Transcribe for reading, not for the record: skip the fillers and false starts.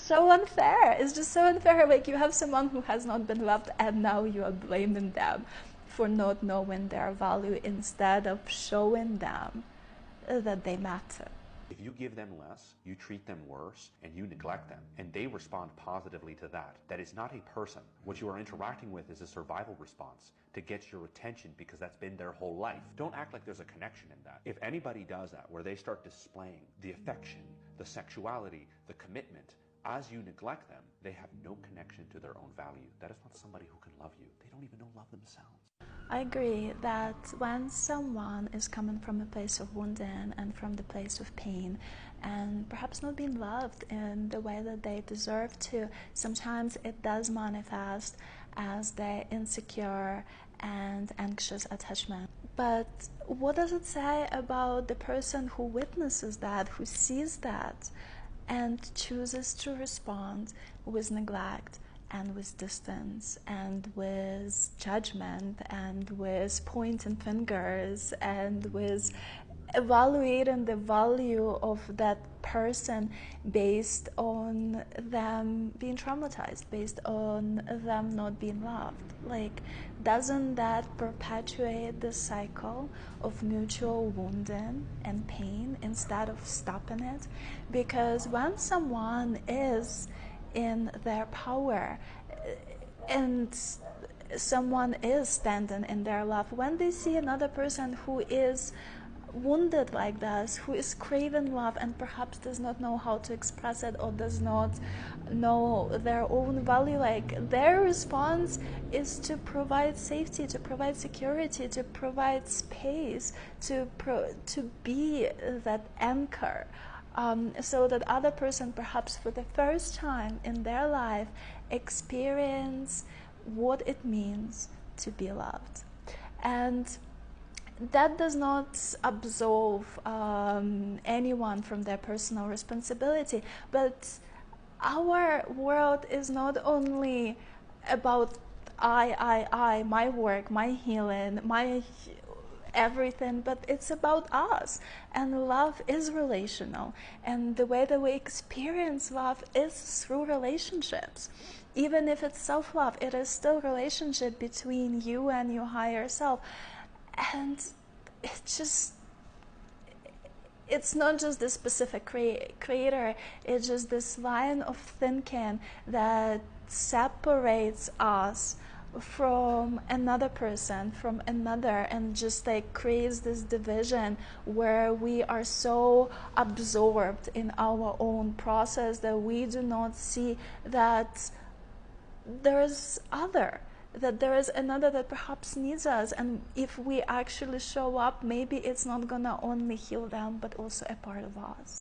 so unfair. It's just so unfair. Like, you have someone who has not been loved, and now you are blaming them for not knowing their value instead of showing them that they matter. If you give them less, you treat them worse, and you neglect them, and they respond positively to that, that is not a person. What you are interacting with is a survival response to get your attention, because that's been their whole life. Don't act like there's a connection in that. If anybody does that, where they start displaying the affection, the sexuality, the commitment, as you neglect them, they have no connection to their own value. That is not somebody who can love you. They don't even know love themselves. I agree that when someone is coming from a place of wounding and from the place of pain and perhaps not being loved in the way that they deserve to, sometimes it does manifest as their insecure and anxious attachment. But what does it say about the person who witnesses that, who sees that, and chooses to respond with neglect and with distance and with judgment and with pointing fingers and with evaluating the value of that person based on them being traumatized, based on them not being loved? Like, doesn't that perpetuate the cycle of mutual wounding and pain instead of stopping it? Because when someone is in their power and someone is standing in their love, when they see another person who is wounded like this, who is craving love and perhaps does not know how to express it or does not know their own value, like, their response is to provide safety, to provide security, to provide space, to be that anchor, so that other person, perhaps for the first time in their life, experience what it means to be loved. And that does not absolve anyone from their personal responsibility, but our world is not only about I, my work, my healing, my everything, but it's about us. And love is relational, and the way that we experience love is through relationships. Even if it's self-love, it is still relationship between you and your higher self. And it's not just this specific creator, it's just this line of thinking that separates us from another person, from another, and just like creates this division where we are so absorbed in our own process that we do not see that there's that there is another that perhaps needs us, and if we actually show up, maybe it's not gonna only heal them but also a part of us.